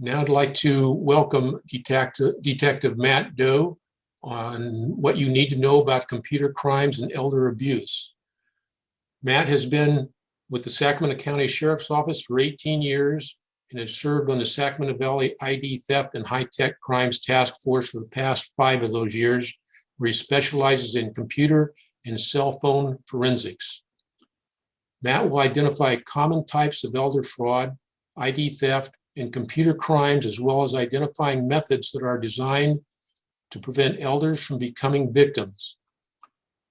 Now I'd like to welcome Detective Matt Doe on what you need to know about computer crimes and elder abuse. Matt has been with the Sacramento County Sheriff's Office for 18 years and has served on the Sacramento Valley ID Theft and High-Tech Crimes Task Force for the past 5 of those years, where he specializes in computer and cell phone forensics. Matt will identify common types of elder fraud, ID theft, and computer crimes, as well as identifying methods that are designed to prevent elders from becoming victims.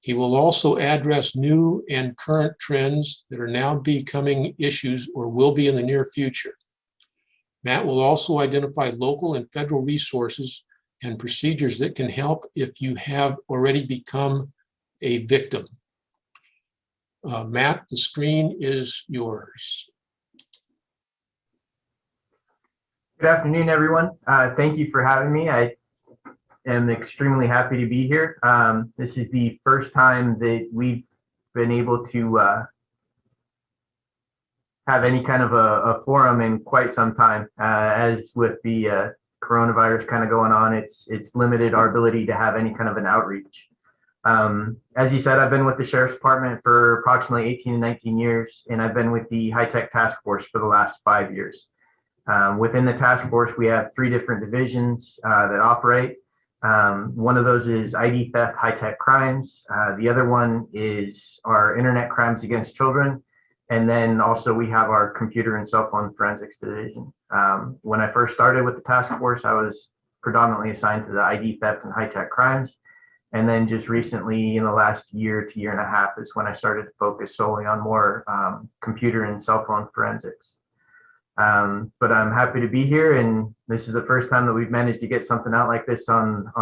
He will also address new and current trends that are now becoming issues or will be in the near future. Matt will also identify local and federal resources and procedures that can help if you have already become a victim. Matt, the screen is yours. Good afternoon, everyone. Thank you for having me. I am extremely happy to be here. This is the first time that we've been able to have any kind of a forum in quite some time. As with the coronavirus kind of going on, it's limited our ability to have any kind of an outreach. As you said, I've been with the Sheriff's Department for approximately 18 and 19 years, and I've been with the High-Tech Task Force for the last 5 years. Within the task force, we have 3 different divisions that operate. One of those is ID theft, high-tech crimes. The other one is our internet crimes against children. And then also we have our computer and cell phone forensics division. When I first started with the task force, I was predominantly assigned to the ID theft and high-tech crimes. And then just recently, in the last year to year and a half, is when I started to focus solely on more computer and cell phone forensics. But I'm happy to be here, and this is the first time that we've managed to get something out like this on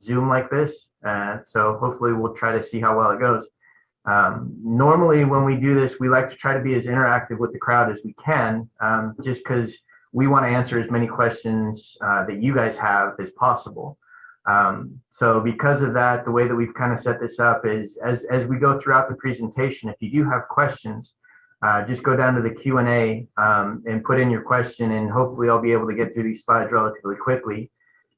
Zoom like this. So hopefully we'll try to see how well it goes. Normally when we do this, we like to try to be as interactive with the crowd as we can, just because we want to answer as many questions that you guys have as possible. So because of that, the way that we've kind of set this up is as we go throughout the presentation, if you do have questions, just go down to the Q&A and put in your question, and hopefully I'll be able to get through these slides relatively quickly,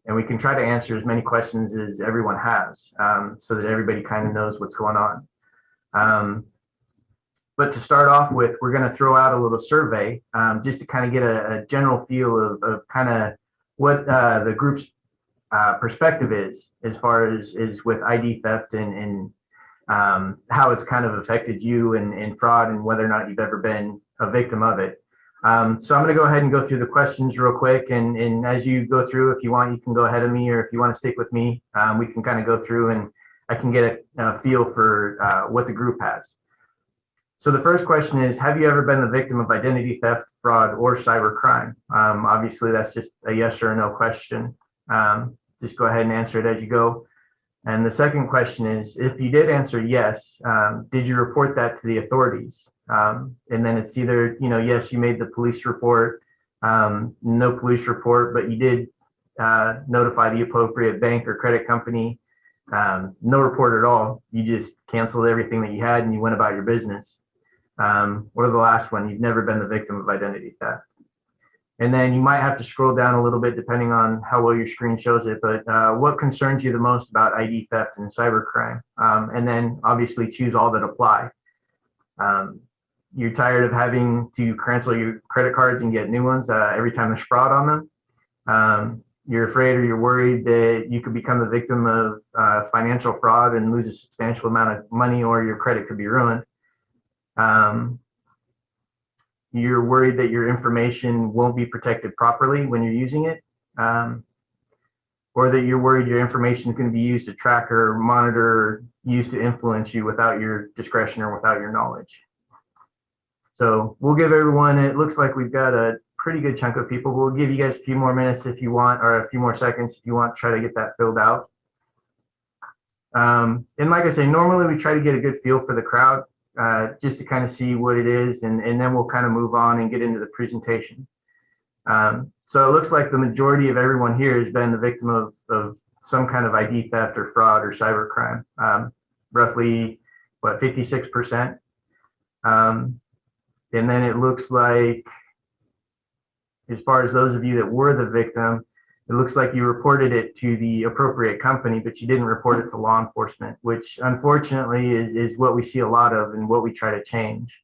and we can try to answer as many questions as everyone has, so that everybody kind of knows what's going on. But to start off with, we're going to throw out a little survey just to kind of get a general feel of kind of what the group's perspective is as far as with ID theft and how it's kind of affected you and fraud, and whether or not you've ever been a victim of it. So I'm going to go ahead and go through the questions real quick, and as you go through, if you want, you can go ahead of me, or if you want to stick with me, we can kind of go through and I can get a feel for what the group has. So the first question is, have you ever been the victim of identity theft, fraud, or cyber crime? Obviously, that's just a yes or a no question. Just go ahead and answer it as you go. And the second question is, if you did answer yes, did you report that to the authorities? And then it's either, yes, you made the police report, no police report, but you did notify the appropriate bank or credit company, no report at all. You just canceled everything that you had and you went about your business. Or the last one, you've never been the victim of identity theft. And then you might have to scroll down a little bit depending on how well your screen shows it, but what concerns you the most about ID theft and cybercrime? And then obviously choose all that apply. You're tired of having to cancel your credit cards and get new ones every time there's fraud on them. You're afraid or you're worried that you could become the victim of financial fraud and lose a substantial amount of money, or your credit could be ruined. You're worried that your information won't be protected properly when you're using it, or that you're worried your information is going to be used to track or monitor, or used to influence you without your discretion or without your knowledge. So we'll give everyone, it looks like we've got a pretty good chunk of people. We'll give you guys a few more minutes if you want, or a few more seconds if you want to try to get that filled out. And like I say, normally we try to get a good feel for the crowd. Just to kind of see what it is, and then we'll kind of move on and get into the presentation. So it looks like the majority of everyone here has been the victim of some kind of ID theft or fraud or cybercrime, roughly, what, 56%. And then it looks like as far as those of you that were the victim, it looks like you reported it to the appropriate company, but you didn't report it to law enforcement, which unfortunately is what we see a lot of and what we try to change.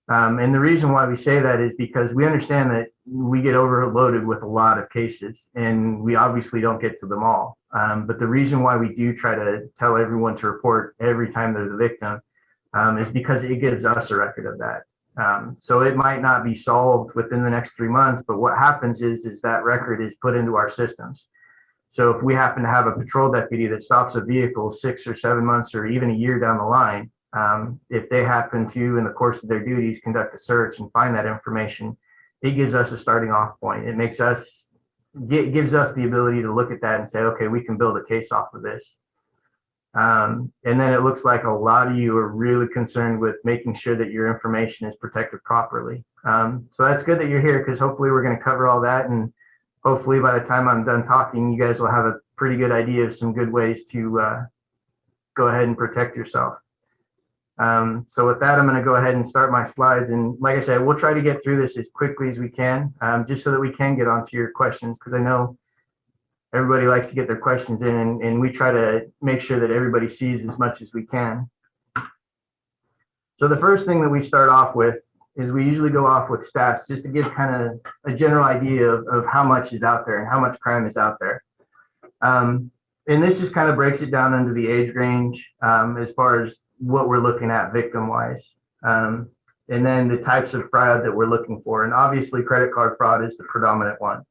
And the reason why we say that is because we understand that we get overloaded with a lot of cases, and we obviously don't get to them all. But the reason why we do try to tell everyone to report every time they're the victim is because it gives us a record of that. So it might not be solved within the next 3 months, but what happens is that record is put into our systems. So if we happen to have a patrol deputy that stops a vehicle 6 or 7 months or even a year down the line, if they happen to, in the course of their duties, conduct a search and find that information, it gives us a starting off point. It makes us, gives us the ability to look at that and say, okay, we can build a case off of this. And then it looks like a lot of you are really concerned with making sure that your information is protected properly. So that's good that you're here, because hopefully we're going to cover all that. And hopefully by the time I'm done talking, you guys will have a pretty good idea of some good ways to go ahead and protect yourself. So with that, I'm going to go ahead and start my slides. And like I said, we'll try to get through this as quickly as we can, just so that we can get onto your questions, because I know everybody likes to get their questions in, and we try to make sure that everybody sees as much as we can. So the first thing that we start off with is we usually go off with stats, just to give kind of a general idea of how much is out there and how much crime is out there. And this just kind of breaks it down into the age range, as far as what we're looking at victim-wise. And then the types of fraud that we're looking for. And obviously credit card fraud is the predominant one.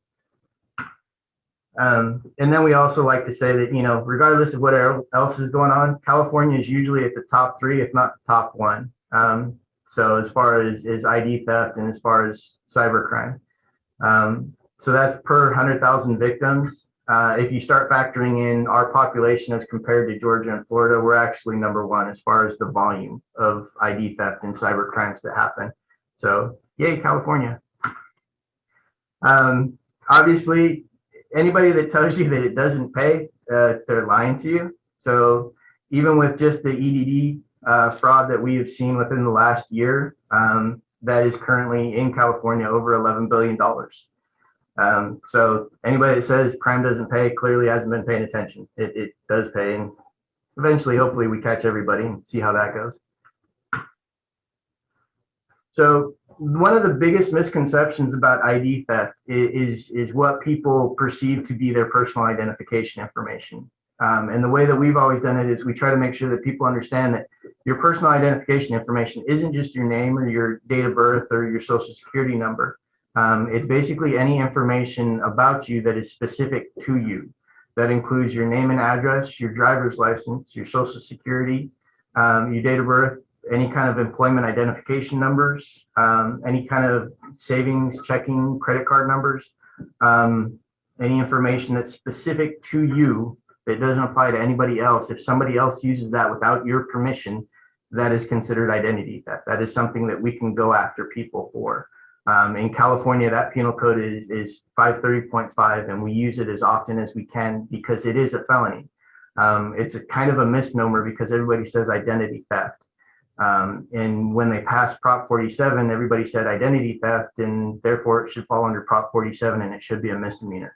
And then we also like to say that, you know, regardless of what else is going on, California is usually at the top 3, if not the top 1. So as far as ID theft and as far as cybercrime. So that's per 100,000 victims. If you start factoring in our population as compared to Georgia and Florida, we're actually number 1 as far as the volume of ID theft and cyber crimes that happen. So yay, California. Obviously, anybody that tells you that it doesn't pay, they're lying to you. So even with just the EDD fraud that we have seen within the last year, that is currently in California over $11 billion. So anybody that says crime doesn't pay clearly hasn't been paying attention. It does pay, and eventually, hopefully, we catch everybody and see how that goes. So one of the biggest misconceptions about ID theft is what people perceive to be their personal identification information. And the way that we've always done it is we try to make sure that people understand that your personal identification information isn't just your name or your date of birth or your social security number. It's basically any information about you that is specific to you. That includes your name and address, your driver's license, your social security, your date of birth, any kind of employment identification numbers, any kind of savings, checking, credit card numbers, any information that's specific to you that doesn't apply to anybody else. If somebody else uses that without your permission, that is considered identity theft. That is something that we can go after people for. In California, that penal code is 530.5, and we use it as often as we can because it is a felony. It's a kind of a misnomer because everybody says identity theft. And when they passed Prop 47, everybody said identity theft, and therefore it should fall under Prop 47 and it should be a misdemeanor.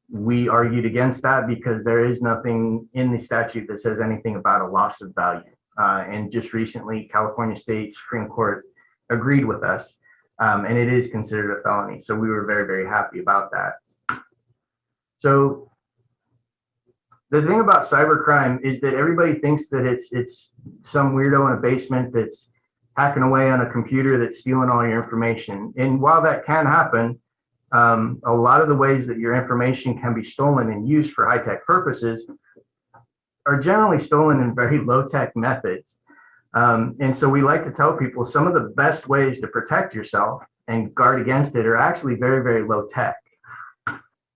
We argued against that because there is nothing in the statute that says anything about a loss of value. And just recently, California State Supreme Court agreed with us, and it is considered a felony. So we were very, very happy about that. So the thing about cybercrime is that everybody thinks that it's some weirdo in a basement that's hacking away on a computer that's stealing all your information. And while that can happen, a lot of the ways that your information can be stolen and used for high-tech purposes are generally stolen in very low-tech methods. And so we like to tell people some of the best ways to protect yourself and guard against it are actually very, very low-tech.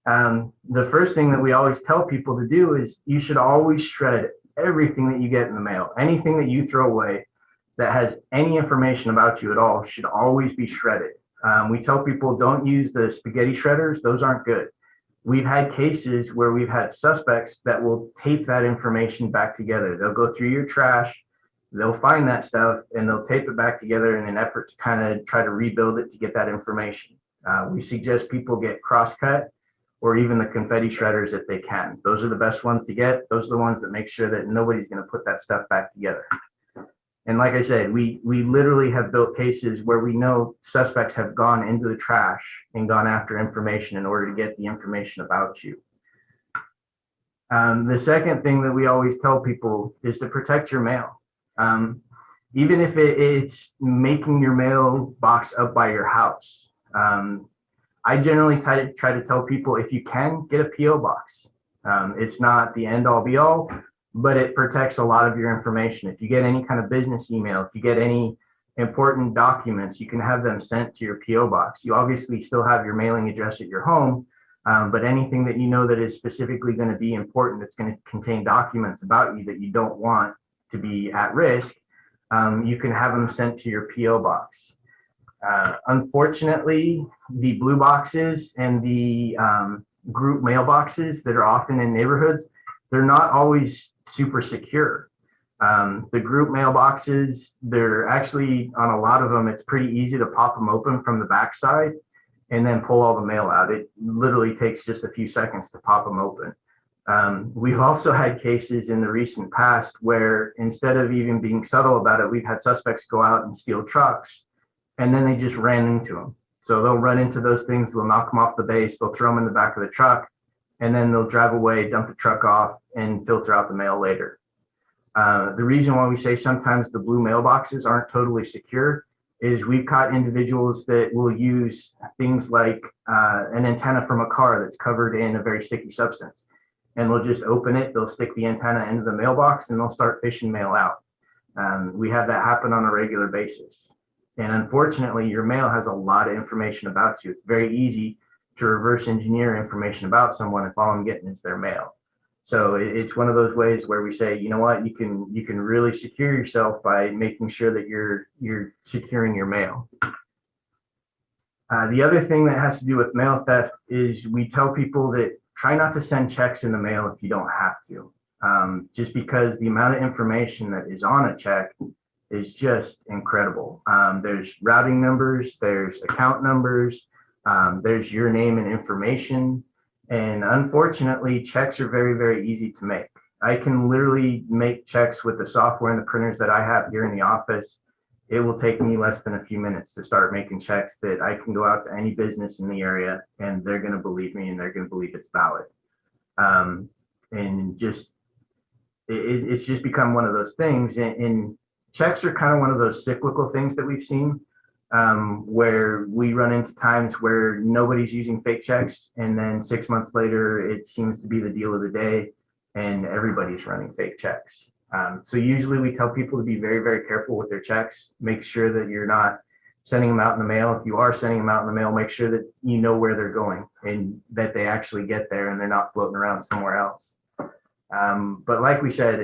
The first thing that we always tell people to do is you should always shred everything that you get in the mail. Anything that you throw away that has any information about you at all should always be shredded. We tell people don't use the spaghetti shredders. Those aren't good. We've had cases where we've had suspects that will tape that information back together. They'll go through your trash they'll find that stuff and they'll tape it back together in an effort to kind of try to rebuild it to get that information. We suggest people get crosscut or even the confetti shredders if they can. Those are the best ones to get. Those are the ones that make sure that nobody's going to put that stuff back together. And like I said, we literally have built cases where we know suspects have gone into the trash and gone after information in order to get the information about you. The second thing that we always tell people is to protect your mail. Even if it's making your mailbox up by your house. I generally try to tell people, if you can, get a P.O. box. It's not the end all be all, but it protects a lot of your information. If you get any kind of business email, if you get any important documents, you can have them sent to your P.O. box. You obviously still have your mailing address at your home, but anything that you know that is specifically going to be important, that's going to contain documents about you that you don't want to be at risk, you can have them sent to your P.O. box. Unfortunately, the blue boxes and the group mailboxes that are often in neighborhoods, they're not always super secure. The group mailboxes, they're actually, on a lot of them, it's pretty easy to pop them open from the backside and then pull all the mail out. It literally takes just a few seconds to pop them open. We've also had cases in the recent past where, instead of even being subtle about it, we've had suspects go out and steal trucks, and then they just ran into them. So they'll run into those things, they'll knock them off the base, they'll throw them in the back of the truck, and then they'll drive away, dump the truck off, and filter out the mail later. The reason why we say sometimes the blue mailboxes aren't totally secure is we've caught individuals that will use things like an antenna from a car that's covered in a very sticky substance. And they'll just open it, they'll stick the antenna into the mailbox, and they'll start fishing mail out. We have that happen on a regular basis. And unfortunately, your mail has a lot of information about you. It's very easy to reverse engineer information about someone if all I'm getting is their mail. So it's one of those ways where we say, you know what, you can really secure yourself by making sure that you're securing your mail. The other thing that has to do with mail theft is we tell people that try not to send checks in the mail if you don't have to, just because the amount of information that is on a check is just incredible. There's routing numbers, there's account numbers, there's your name and information. And unfortunately, checks are very, very easy to make. I can literally make checks with the software and the printers that I have here in the office. It will take me less than a few minutes to start making checks that I can go out to any business in the area and they're going to believe me and they're going to believe it's valid. And just, it's just become one of those things. And checks are kind of one of those cyclical things that we've seen, where we run into times where nobody's using fake checks, and then 6 months later, it seems to be the deal of the day, and everybody's running fake checks. So usually we tell people to be very, very careful with their checks. Make sure that you're not sending them out in the mail. If you are sending them out in the mail, make sure that you know where they're going and that they actually get there and they're not floating around somewhere else. But like we said,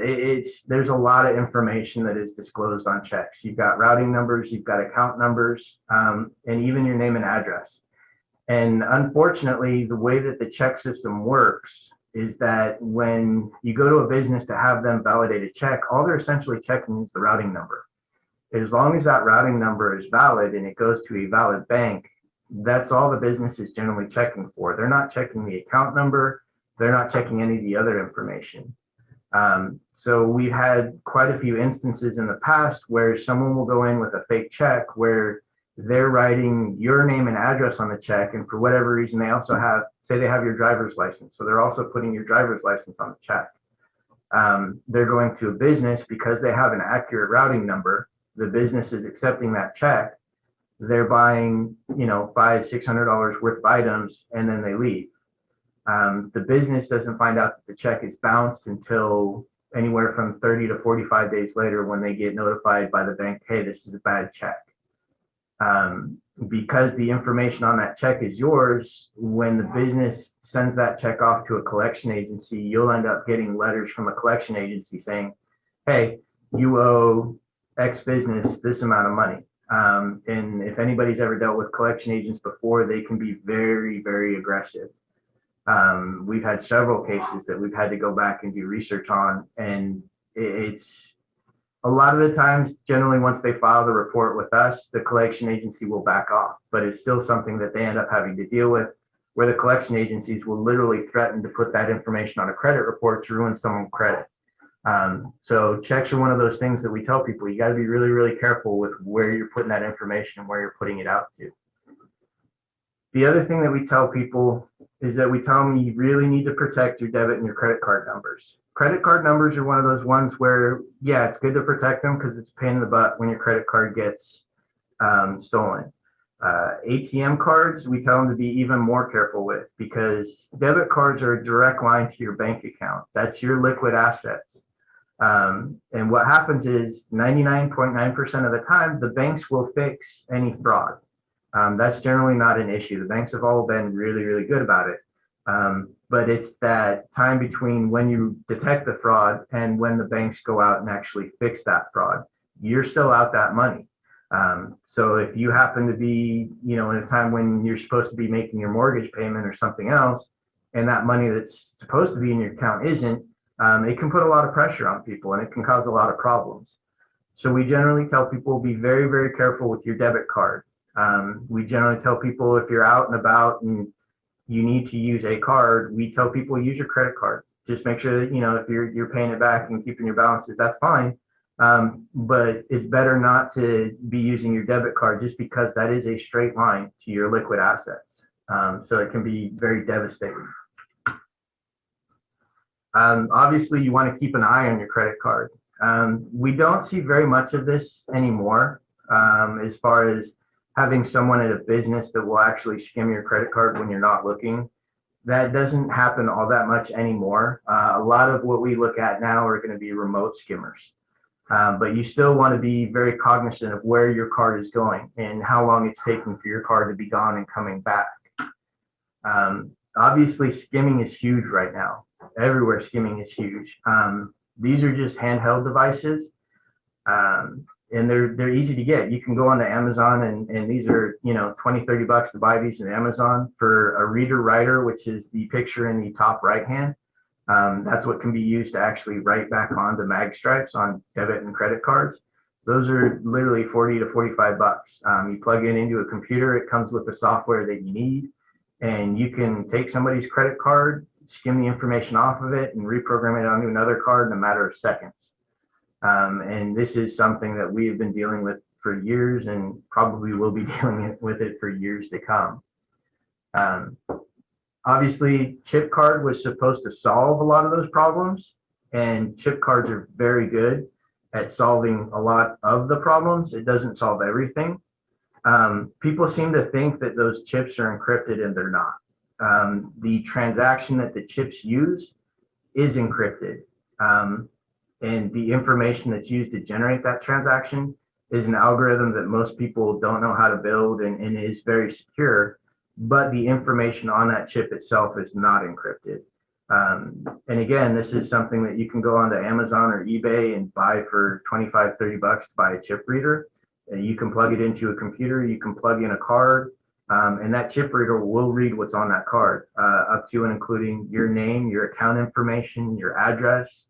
there's a lot of information that is disclosed on checks. You've got routing numbers, you've got account numbers, and even your name and address. And unfortunately, the way that the check system works is that when you go to a business to have them validate a check, all they're essentially checking is the routing number. As long as that routing number is valid and it goes to a valid bank, that's all the business is generally checking for. They're not checking the account number. They're not checking any of the other information. So we've had quite a few instances in the past where someone will go in with a fake check where they're writing your name and address on the check. And for whatever reason, they also have, say they have your driver's license. So they're also putting your driver's license on the check. They're going to a business because they have an accurate routing number. The business is accepting that check. They're buying, $500, $600 worth of items, and then they leave. The business doesn't find out that the check is bounced until anywhere from 30 to 45 days later when they get notified by the bank, hey, this is a bad check. Because the information on that check is yours, when the business sends that check off to a collection agency, you'll end up getting letters from a collection agency saying, hey, you owe X business this amount of money. And if anybody's ever dealt with collection agents before, they can be very, very aggressive. We've had several cases that we've had to go back and do research on, and it's A lot of the times, generally, once they file the report with us, the collection agency will back off, but it's still something that they end up having to deal with, where the collection agencies will literally threaten to put that information on a credit report to ruin someone's credit. So checks are one of those things that we tell people, you got to be really, really careful with where you're putting that information and where you're putting it out to. The other thing that we tell people is that we tell them you really need to protect your debit and your credit card numbers. Credit card numbers are one of those ones where, yeah, it's good to protect them because it's a pain in the butt when your credit card gets stolen. ATM cards, we tell them to be even more careful with, because debit cards are a direct line to your bank account. That's your liquid assets. And what happens is 99.9% of the time, the banks will fix any fraud. That's generally not an issue. The banks have all been really, really good about it. But it's that time between when you detect the fraud and when the banks go out and actually fix that fraud. You're still out that money. So if you happen to be, in a time when you're supposed to be making your mortgage payment or something else, and that money that's supposed to be in your account isn't, it can put a lot of pressure on people and it can cause a lot of problems. So we generally tell people be very, very careful with your debit card. We generally tell people if you're out and about and you need to use a card, we tell people use your credit card. Just make sure that, if you're paying it back and keeping your balances, that's fine. But it's better not to be using your debit card just because that is a straight line to your liquid assets. So it can be very devastating. Obviously, you want to keep an eye on your credit card. We don't see very much of this anymore, as far as having someone at a business that will actually skim your credit card when you're not looking. That doesn't happen all that much anymore. A lot of what we look at now are going to be remote skimmers. But you still want to be very cognizant of where your card is going and how long it's taking for your card to be gone and coming back. Obviously, skimming is huge right now. Everywhere skimming is huge. These are just handheld devices. And they're easy to get. You can go onto Amazon and these are, $20-$30 to buy these on Amazon for a reader writer, which is the picture in the top right hand. That's what can be used to actually write back onto mag stripes on debit and credit cards. Those are literally $40 to $45. You plug it into a computer, it comes with the software that you need, and you can take somebody's credit card, skim the information off of it, and reprogram it onto another card in a matter of seconds. And this is something that we have been dealing with for years and probably will be dealing with it for years to come. Obviously, chip card was supposed to solve a lot of those problems, and chip cards are very good at solving a lot of the problems. It doesn't solve everything. People seem to think that those chips are encrypted, and they're not. The transaction that the chips use is encrypted. And the information that's used to generate that transaction is an algorithm that most people don't know how to build and is very secure, but the information on that chip itself is not encrypted. And again, this is something that you can go onto Amazon or eBay and buy for $25-$30 to buy a chip reader. You can plug it into a computer, you can plug in a card, and that chip reader will read what's on that card, up to and including your name, your account information, your address.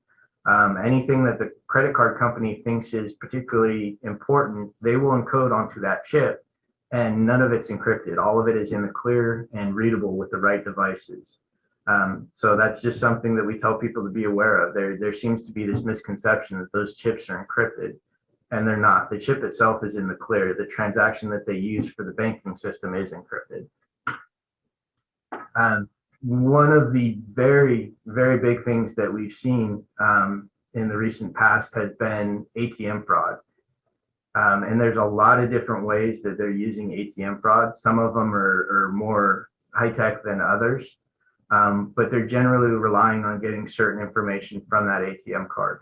Anything that the credit card company thinks is particularly important, they will encode onto that chip, and none of it's encrypted. All of it is in the clear and readable with the right devices. So that's just something that we tell people to be aware of. There seems to be this misconception that those chips are encrypted, and they're not. The chip itself is in the clear. The transaction that they use for the banking system is encrypted. One of the very, very big things that we've seen in the recent past has been ATM fraud. And there's a lot of different ways that they're using ATM fraud. Some of them are more high-tech than others, but they're generally relying on getting certain information from that ATM card.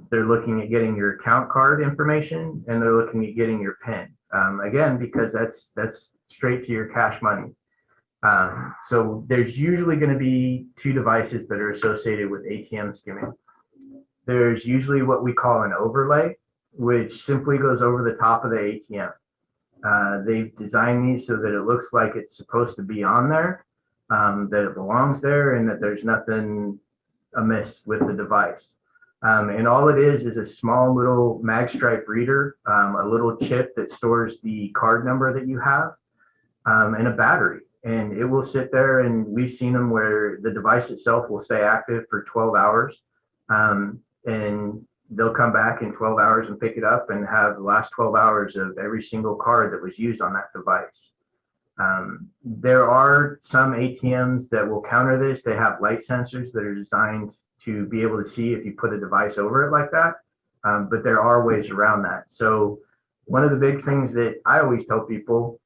They're looking at getting your account card information, and they're looking at getting your PIN. Again, because that's straight to your cash money. So there's usually going to be two devices that are associated with ATM skimming. There's usually what we call an overlay, which simply goes over the top of the ATM. They've designed these so that it looks like it's supposed to be on there, that it belongs there, and that there's nothing amiss with the device. And all it is a small little mag stripe reader, a little chip that stores the card number that you have, and a battery. And it will sit there, and we've seen them where the device itself will stay active for 12 hours. And they'll come back in 12 hours and pick it up and have the last 12 hours of every single card that was used on that device. There are some ATMs that will counter this. They have light sensors that are designed to be able to see if you put a device over it like that. But there are ways around that. So one of the big things that I always tell people,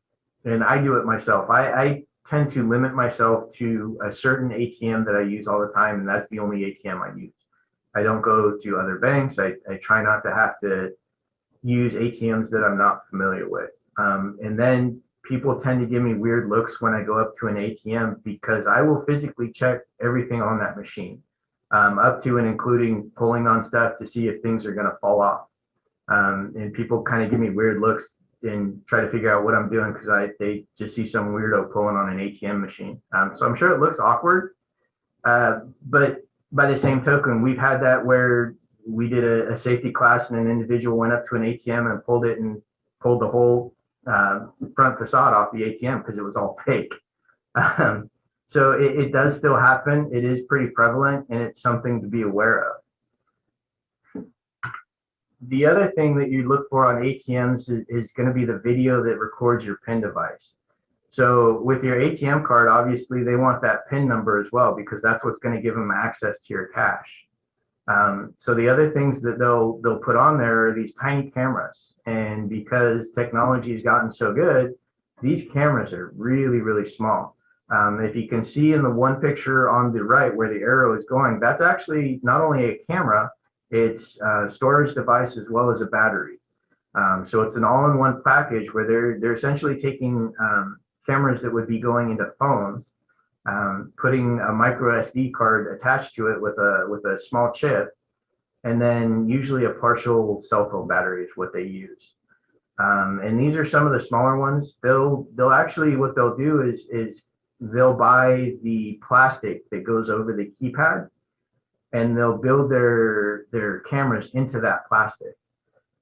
and I do it myself, I tend to limit myself to a certain ATM that I use all the time, and that's the only ATM I use. I don't go to other banks. I try not to have to use ATMs that I'm not familiar with. And then people tend to give me weird looks when I go up to an ATM because I will physically check everything on that machine, up to and including pulling on stuff to see if things are going to fall off. And people kind of give me weird looks and try to figure out what I'm doing because they just see some weirdo pulling on an ATM machine. So I'm sure it looks awkward, but by the same token, we've had that where we did a safety class and an individual went up to an ATM and pulled the whole front facade off the ATM because it was all fake. So it does still happen. It is pretty prevalent, and it's something to be aware of. The other thing that you look for on ATMs is going to be the video that records your PIN device. So with your ATM card, obviously they want that PIN number as well because that's what's going to give them access to your cash. So the other things that they'll put on there are these tiny cameras. And because technology has gotten so good, these cameras are really, really small. If you can see in the one picture on the right where the arrow is going, that's actually not only a camera, it's a storage device as well as a battery. So it's an all-in-one package where they're essentially taking cameras that would be going into phones, putting a micro SD card attached to it with a small chip, and then usually a partial cell phone battery is what they use. And these are some of the smaller ones. They'll actually, what they'll do is they'll buy the plastic that goes over the keypad, and they'll build their cameras into that plastic.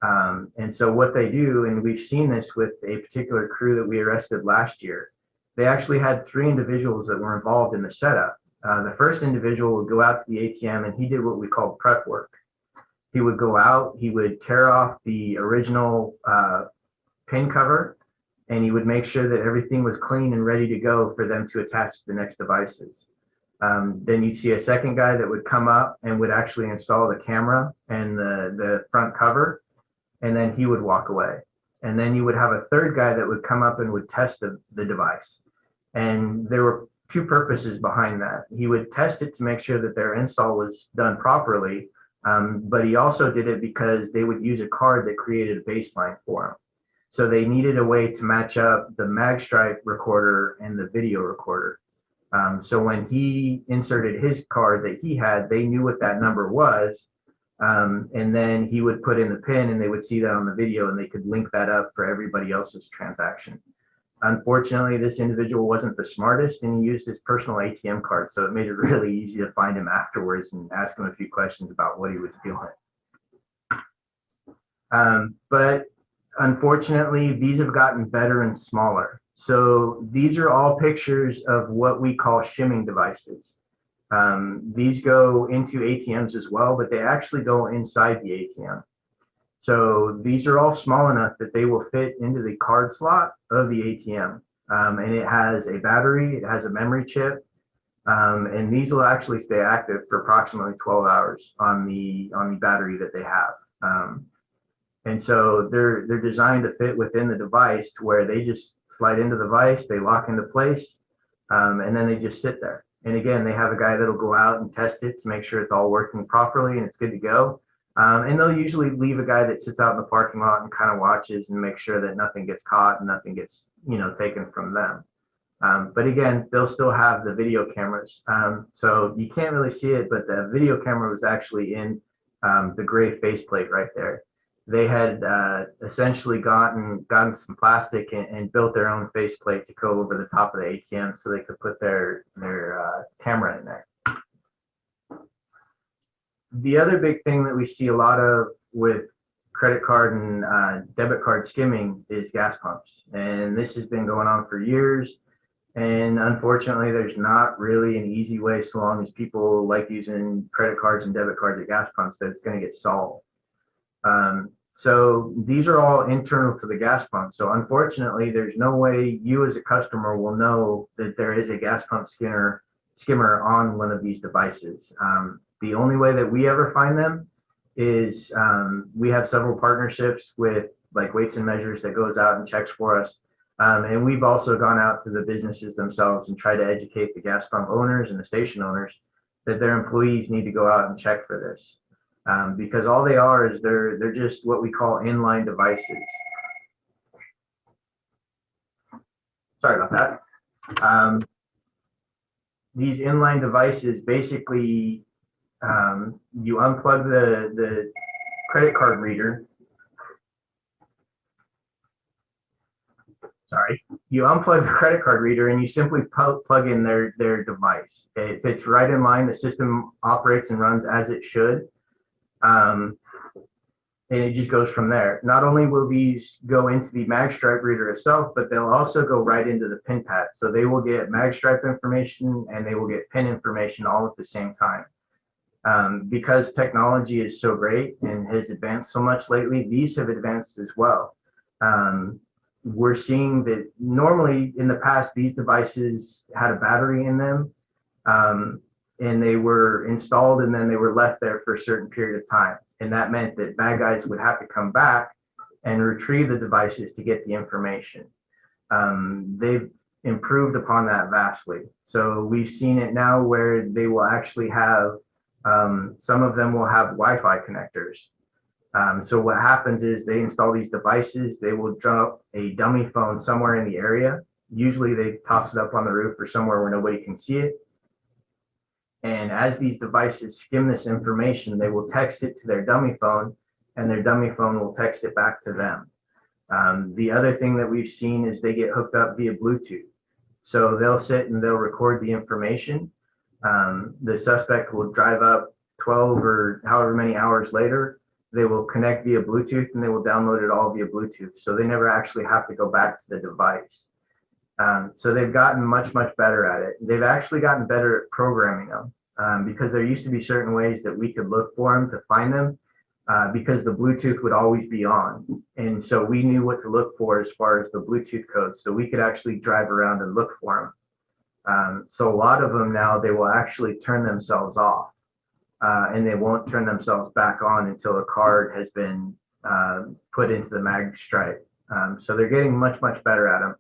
And so what they do, and we've seen this with a particular crew that we arrested last year, they actually had 3 individuals that were involved in the setup. The first individual would go out to the ATM and he did what we call prep work. He would go out, he would tear off the original PIN cover, and he would make sure that everything was clean and ready to go for them to attach to the next devices. Then you'd see a second guy that would come up and would actually install the camera and the front cover, and then he would walk away. And then you would have a third guy that would come up and would test the device. And there were 2 purposes behind that. He would test it to make sure that their install was done properly, but he also did it because they would use a card that created a baseline for him. So they needed a way to match up the magstripe recorder and the video recorder. So when he inserted his card that he had, they knew what that number was. And then he would put in the PIN and they would see that on the video and they could link that up for everybody else's transaction. Unfortunately, this individual wasn't the smartest and he used his personal ATM card. So it made it really easy to find him afterwards and ask him a few questions about what he was doing. But unfortunately, these have gotten better and smaller. So these are all pictures of what we call shimming devices. These go into ATMs as well, but they actually go inside the ATM. So these are all small enough that they will fit into the card slot of the ATM. And it has a battery, it has a memory chip, and these will actually stay active for approximately 12 hours on the battery that they have. And so they're designed to fit within the device to where they just slide into the device, they lock into place, and then they just sit there. And again, they have a guy that'll go out and test it to make sure it's all working properly and it's good to go. And they'll usually leave a guy that sits out in the parking lot and kind of watches and make sure that nothing gets caught and nothing gets, taken from them. But again, they'll still have the video cameras. So you can't really see it, but the video camera was actually in the gray faceplate right there. They had essentially gotten some plastic and built their own faceplate to go over the top of the ATM so they could put their camera in there. The other big thing that we see a lot of with credit card and debit card skimming is gas pumps. And this has been going on for years. And unfortunately, there's not really an easy way, so long as people like using credit cards and debit cards at gas pumps, that it's going to get solved. So these are all internal to the gas pump. So unfortunately, there's no way you as a customer will know that there is a gas pump skimmer on one of these devices. The only way that we ever find them is we have several partnerships with like Weights and Measures that goes out and checks for us. And we've also gone out to the businesses themselves and try to educate the gas pump owners and the station owners that their employees need to go out and check for this. Because all they are is they're just what we call inline devices. Sorry about that. These inline devices basically, you unplug the credit card reader. You unplug the credit card reader and you simply plug in their device. It fits right in line. The system operates and runs as it should. And it just goes from there. Not only will these go into the mag stripe reader itself, but they'll also go right into the pin pad. So they will get mag stripe information and they will get pin information all at the same time. Because technology is so great and has advanced so much lately, these have advanced as well. We're seeing that normally in the past, these devices had a battery in them. And they were installed and then they were left there for a certain period of time. And that meant that bad guys would have to come back and retrieve the devices to get the information. They've improved upon that vastly. So we've seen it now where they will actually have, some of them will have Wi-Fi connectors. So what happens is they install these devices, they will drop a dummy phone somewhere in the area. Usually they toss it up on the roof or somewhere where nobody can see it. And as these devices skim this information, they will text it to their dummy phone and their dummy phone will text it back to them. The other thing that we've seen is they get hooked up via Bluetooth. So they'll sit and they'll record the information. The suspect will drive up 12 or however many hours later. They will connect via Bluetooth and they will download it all via Bluetooth. So they never actually have to go back to the device. So they've gotten much, much better at it. They've actually gotten better at programming them because there used to be certain ways that we could look for them to find them because the Bluetooth would always be on. And so we knew what to look for as far as the Bluetooth codes. So we could actually drive around and look for them. So a lot of them now, they will actually turn themselves off and they won't turn themselves back on until a card has been put into the mag stripe. So they're getting much, much better at them.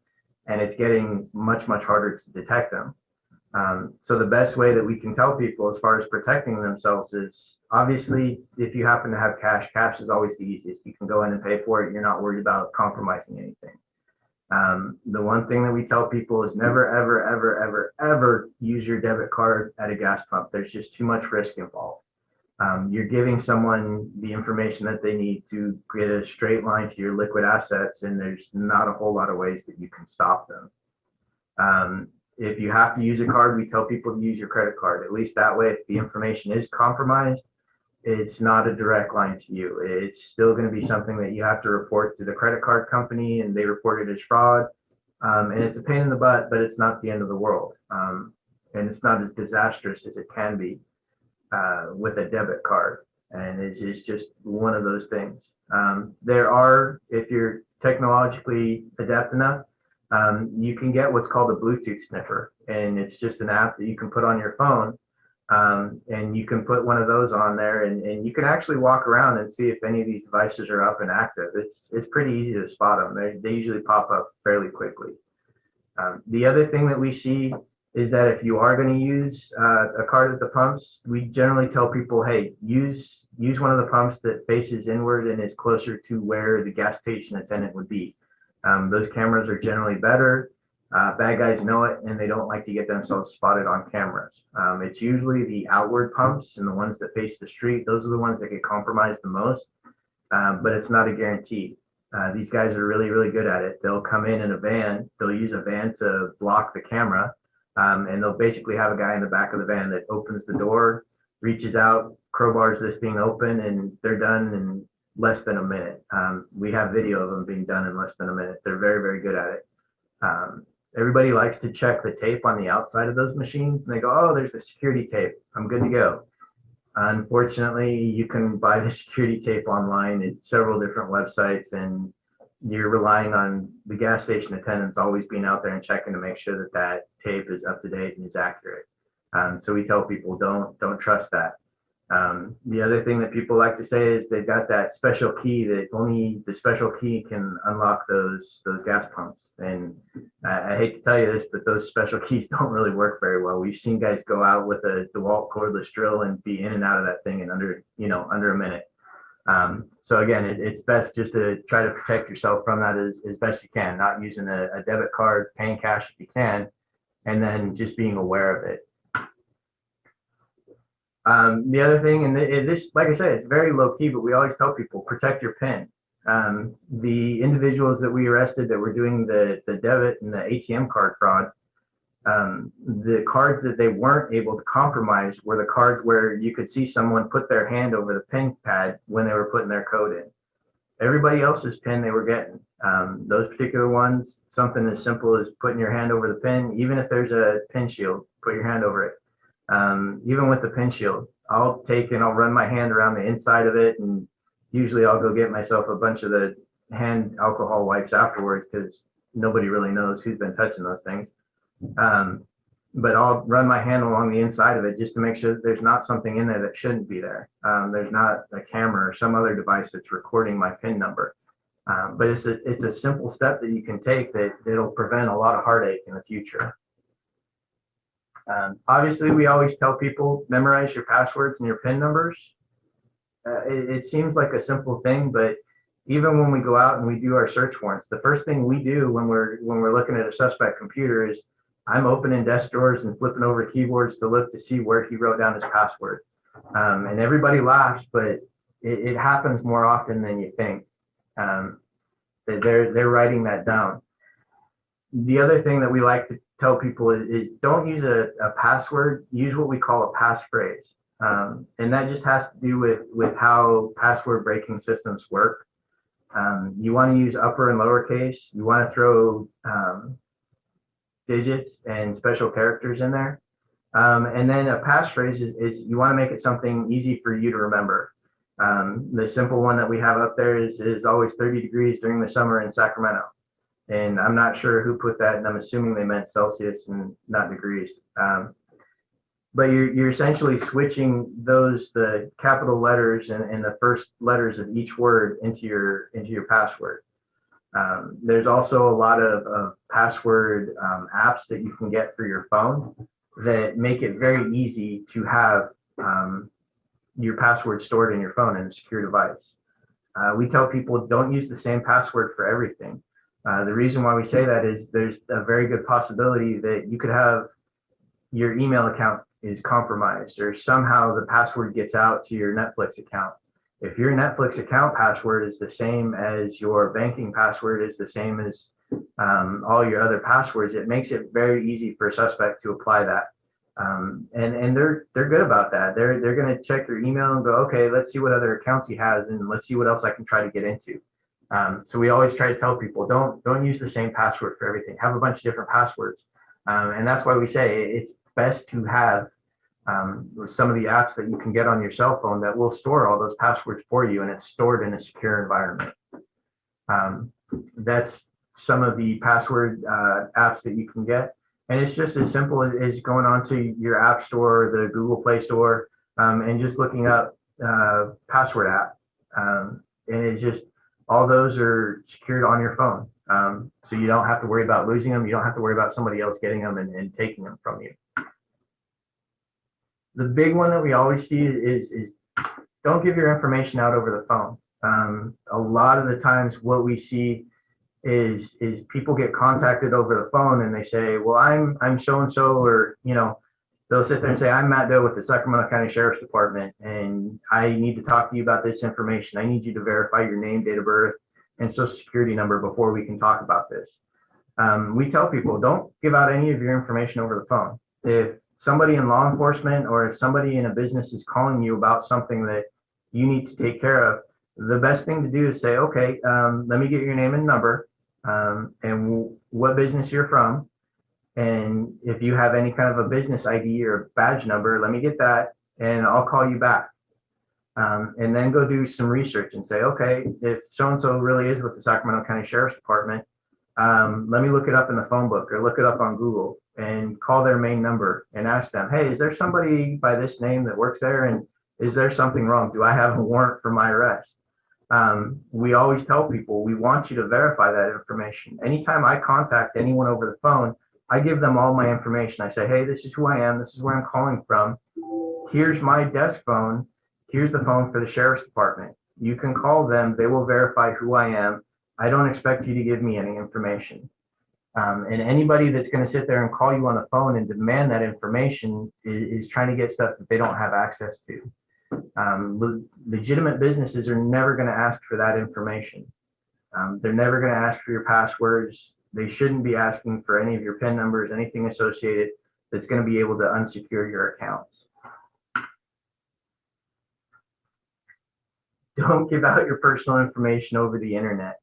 And it's getting much, much harder to detect them. So the best way that we can tell people as far as protecting themselves is obviously if you happen to have cash, cash is always the easiest. You can go in and pay for it. You're not worried about compromising anything. The one thing that we tell people is never, ever, ever, ever, ever use your debit card at a gas pump. There's just too much risk involved. You're giving someone the information that they need to get a straight line to your liquid assets, and there's not a whole lot of ways that you can stop them. If you have to use a card, we tell people to use your credit card. At least that way, if the information is compromised, it's not a direct line to you. It's still going to be something that you have to report to the credit card company, and they report it as fraud. And it's a pain in the butt, but it's not the end of the world. And it's not as disastrous as it can be. With a debit card, and it's just one of those things. There are, if you're technologically adept enough, you can get what's called a Bluetooth sniffer, and it's just an app that you can put on your phone, and you can put one of those on there, and you can actually walk around and see if any of these devices are up and active. It's pretty easy to spot them. They usually pop up fairly quickly. The other thing that we see is that if you are going to use a card at the pumps, we generally tell people, hey, use one of the pumps that faces inward and is closer to where the gas station attendant would be. Those cameras are generally better. Bad guys know it, and they don't like to get themselves spotted on cameras. It's usually the outward pumps and the ones that face the street. Those are the ones that get compromised the most, but it's not a guarantee. These guys are really, really good at it. They'll come in a van. They'll use a van to block the camera. And they'll basically have a guy in the back of the van that opens the door, reaches out, crowbars this thing open and they're done in less than a minute. We have video of them being done in less than a minute. They're very, very good at it. Everybody likes to check the tape on the outside of those machines, and they go, oh, there's the security tape, I'm good to go. Unfortunately, you can buy the security tape online at several different websites, and you're relying on the gas station attendants always being out there and checking to make sure that that tape is up to date and is accurate. So we tell people don't trust that. The other thing that people like to say is they've got that special key that only the special key can unlock those gas pumps. And I hate to tell you this, but those special keys don't really work very well. We've seen guys go out with a DeWalt cordless drill and be in and out of that thing in under a minute. So again, it's best just to try to protect yourself from that as best you can, not using a debit card, paying cash if you can, and then just being aware of it. The other thing, and this, like I said, it's very low key, but we always tell people, protect your PIN. The individuals that we arrested that were doing the debit and the ATM card fraud, the cards that they weren't able to compromise were the cards where you could see someone put their hand over the PIN pad when they were putting their code in. Everybody else's PIN they were getting. Those particular ones, something as simple as putting your hand over the PIN, even if there's a PIN shield, put your hand over it. Even with the PIN shield, I'll run my hand around the inside of it, and usually I'll go get myself a bunch of the hand alcohol wipes afterwards because nobody really knows who's been touching those things. But I'll run my hand along the inside of it just to make sure that there's not something in there that shouldn't be there. There's not a camera or some other device that's recording my PIN number. But it's a simple step that you can take that'll prevent a lot of heartache in the future. Obviously, we always tell people memorize your passwords and your PIN numbers. It seems like a simple thing, but even when we go out and we do our search warrants, the first thing we do when we're looking at a suspect computer is I'm opening desk drawers and flipping over keyboards to look to see where he wrote down his password. And everybody laughs, but it happens more often than you think. That they're writing that down. The other thing that we like to tell people is don't use a password, use what we call a passphrase. And that just has to do with how password breaking systems work. You want to use upper and lowercase. You want to throw digits and special characters in there. And then a passphrase is you want to make it something easy for you to remember. The simple one that we have up there is always 30 degrees during the summer in Sacramento. And I'm not sure who put that, and I'm assuming they meant Celsius and not degrees. But you're essentially switching the capital letters and the first letters of each word into your password. There's also a lot of password apps that you can get for your phone that make it very easy to have your password stored in your phone in a secure device. We tell people don't use the same password for everything. The reason why we say that is there's a very good possibility that you could have your email account is compromised or somehow the password gets out to your Netflix account. If your Netflix account password is the same as your banking password is the same as all your other passwords, it makes it very easy for a suspect to apply that. And they're good about that. They're going to check your email and go, okay, let's see what other accounts he has and let's see what else I can try to get into. So we always try to tell people don't use the same password for everything. Have a bunch of different passwords. And that's why we say it's best to have some of the apps that you can get on your cell phone that will store all those passwords for you, and it's stored in a secure environment. That's some of the password apps that you can get. And it's just as simple as going onto your app store, or the Google Play Store, and just looking up password app. And it's just, all those are secured on your phone. So you don't have to worry about losing them. You don't have to worry about somebody else getting them and taking them from you. The big one that we always see is don't give your information out over the phone. A lot of the times what we see is people get contacted over the phone and they say, well, I'm so-and-so, or, they'll sit there and say, I'm Matt Doe with the Sacramento County Sheriff's Department, and I need to talk to you about this information. I need you to verify your name, date of birth, and social security number before we can talk about this. We tell people, don't give out any of your information over the phone. If somebody in law enforcement or if somebody in a business is calling you about something that you need to take care of, the best thing to do is say, okay, let me get your name and number, and what business you're from. And if you have any kind of a business ID or badge number, let me get that and I'll call you back. And then go do some research and say, okay, if so-and-so really is with the Sacramento County Sheriff's Department, let me look it up in the phone book or look it up on Google and call their main number and ask them, hey, is there somebody by this name that works there? And is there something wrong? Do I have a warrant for my arrest? We always tell people, we want you to verify that information. Anytime I contact anyone over the phone, I give them all my information. I say, hey, this is who I am. This is where I'm calling from. Here's my desk phone. Here's the phone for the Sheriff's Department. You can call them. They will verify who I am. I don't expect you to give me any information. And anybody that's going to sit there and call you on the phone and demand that information is trying to get stuff that they don't have access to. Legitimate businesses are never going to ask for that information. They're never going to ask for your passwords. They shouldn't be asking for any of your PIN numbers, anything associated that's going to be able to unsecure your accounts. Don't give out your personal information over the internet.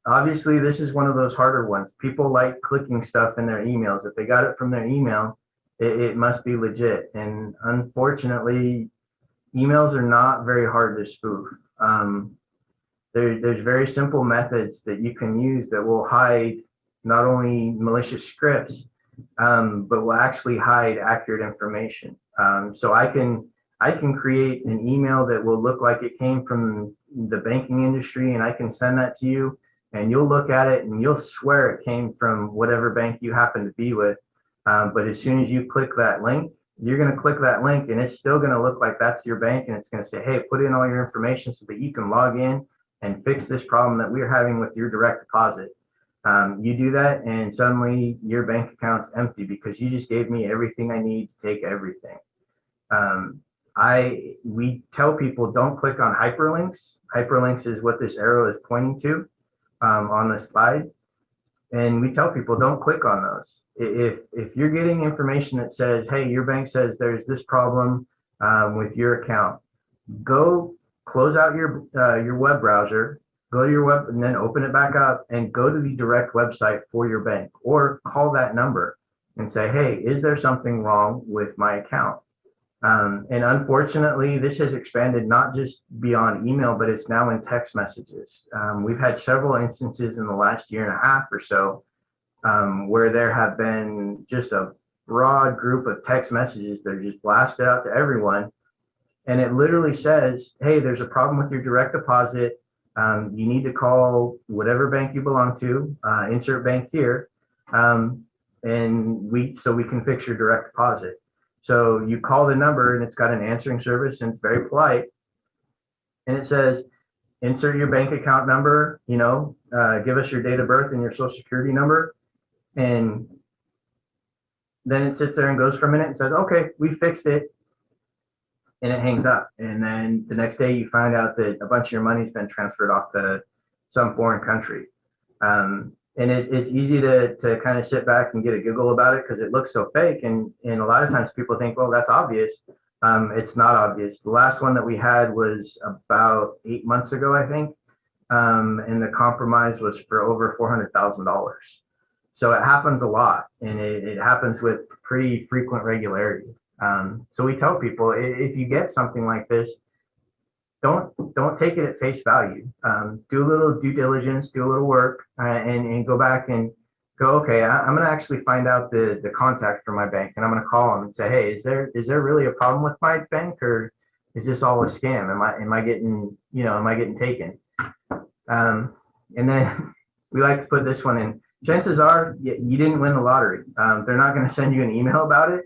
Obviously, this is one of those harder ones. People like clicking stuff in their emails. If they got it from their email, it must be legit. And unfortunately, emails are not very hard to spoof. There's very simple methods that you can use that will hide not only malicious scripts, but will actually hide accurate information. So I can create an email that will look like it came from the banking industry, and I can send that to you, and you'll look at it and you'll swear it came from whatever bank you happen to be with. But as soon as you click that link, you're going to click that link and it's still going to look like that's your bank, and it's going to say, hey, put in all your information so that you can log in and fix this problem that we're having with your direct deposit. You do that and suddenly your bank account's empty because you just gave me everything I need to take everything. We tell people don't click on hyperlinks. Hyperlinks is what this arrow is pointing to on the slide. And we tell people don't click on those. If you're getting information that says, hey, your bank says there's this problem with your account, go close out your web browser, go to your web and then open it back up and go to the direct website for your bank, or call that number and say, hey, is there something wrong with my account? And unfortunately, this has expanded not just beyond email, but it's now in text messages. We've had several instances in the last year and a half or so where there have been just a broad group of text messages that are just blasted out to everyone. And it literally says, hey, there's a problem with your direct deposit. You need to call whatever bank you belong to, insert bank here, and so we can fix your direct deposit. So you call the number and it's got an answering service and it's very polite. And it says, insert your bank account number, give us your date of birth and your social security number. And then it sits there and goes for a minute and says, okay, we fixed it. And it hangs up. And then the next day you find out that a bunch of your money's been transferred off to some foreign country. And it's easy to kind of sit back and get a giggle about it because it looks so fake. And a lot of times people think, well, that's obvious. It's not obvious. The last one that we had was about 8 months ago, I think. And the compromise was for over $400,000. So it happens a lot, and it happens with pretty frequent regularity. So we tell people, if you get something like this, don't take it at face value. Do a little due diligence, do a little work, and go back and go, okay, I'm going to actually find out the contact for my bank, and I'm going to call them and say, hey, is there really a problem with my bank, or is this all a scam? Am I getting taken? And then we like to put this one in. Chances are you didn't win the lottery. They're not going to send you an email about it.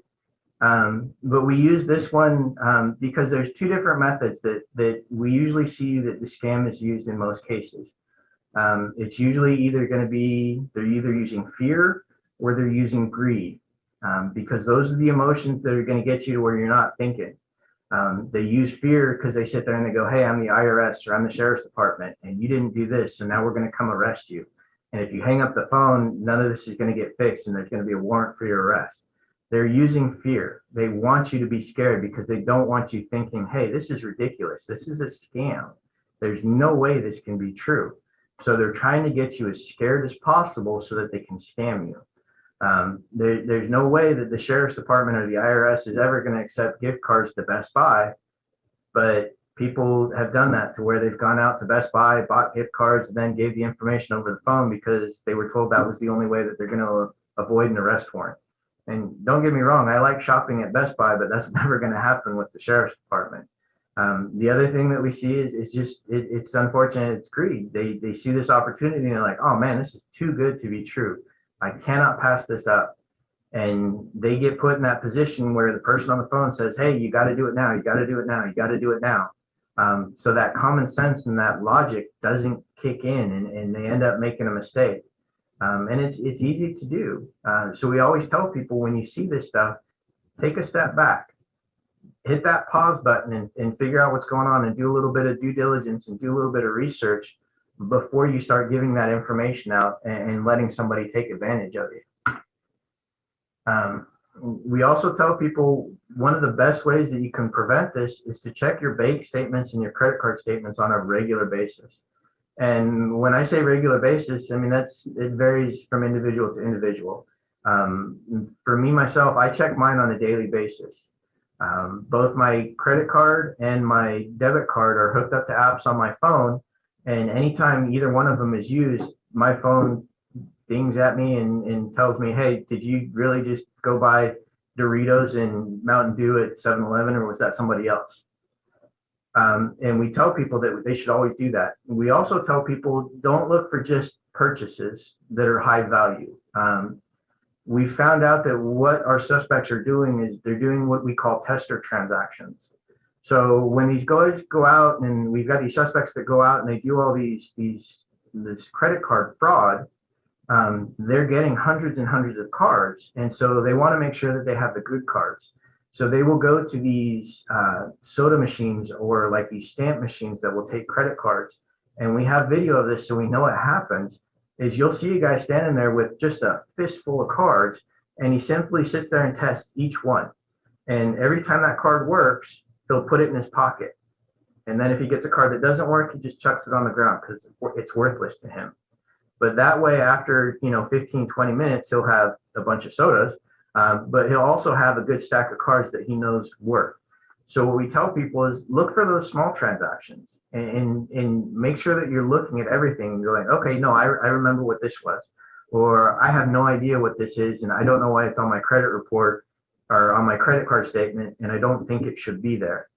But we use this one because there's two different methods that we usually see that the scam is used in most cases. It's usually either going to be, they're either using fear or they're using greed, because those are the emotions that are going to get you to where you're not thinking. They use fear because they sit there and they go, hey, I'm the IRS or I'm the Sheriff's Department and you didn't do this, so now we're going to come arrest you. And if you hang up the phone, none of this is going to get fixed and there's going to be a warrant for your arrest. They're using fear. They want you to be scared because they don't want you thinking, hey, this is ridiculous. This is a scam. There's no way this can be true. So they're trying to get you as scared as possible so that they can scam you. There's no way that the sheriff's department or the IRS is ever going to accept gift cards to Best Buy, but people have done that to where they've gone out to Best Buy, bought gift cards, and then gave the information over the phone because they were told that was the only way that they're going to avoid an arrest warrant. And don't get me wrong, I like shopping at Best Buy, but that's never going to happen with the sheriff's department. The other thing that we see is just it's unfortunate. It's greed. They see this opportunity and they're like, oh man, this is too good to be true. I cannot pass this up. And they get put in that position where the person on the phone says, hey, you got to do it now. You got to do it now. You got to do it now. So that common sense and that logic doesn't kick in, and they end up making a mistake. And it's easy to do. So we always tell people, when you see this stuff, take a step back, hit that pause button and figure out what's going on, and do a little bit of due diligence and do a little bit of research before you start giving that information out and letting somebody take advantage of you. We also tell people one of the best ways that you can prevent this is to check your bank statements and your credit card statements on a regular basis. And when I say regular basis, I mean, it varies from individual to individual. For me, myself, I check mine on a daily basis. Both my credit card and my debit card are hooked up to apps on my phone. And anytime either one of them is used, my phone dings at me and tells me, hey, did you really just go buy Doritos and Mountain Dew at 7-Eleven, or was that somebody else? And we tell people that they should always do that. We also tell people, don't look for just purchases that are high value. We found out that what our suspects are doing is they're doing what we call tester transactions. So when these guys go out, and we've got these suspects that go out and they do all this credit card fraud, they're getting hundreds and hundreds of cards. And so they want to make sure that they have the good cards. So they will go to these soda machines or like these stamp machines that will take credit cards. And we have video of this, so we know what happens is you'll see a guy standing there with just a fistful of cards, and he simply sits there and tests each one. And every time that card works, he'll put it in his pocket. And then if he gets a card that doesn't work, he just chucks it on the ground because it's worthless to him. But that way, after 15, 20 minutes, he'll have a bunch of sodas, but he'll also have a good stack of cards that he knows work. So what we tell people is look for those small transactions and make sure that you're looking at everything and going, okay, no, I remember what this was, or I have no idea what this is, and I don't know why it's on my credit report or on my credit card statement, and I don't think it should be there.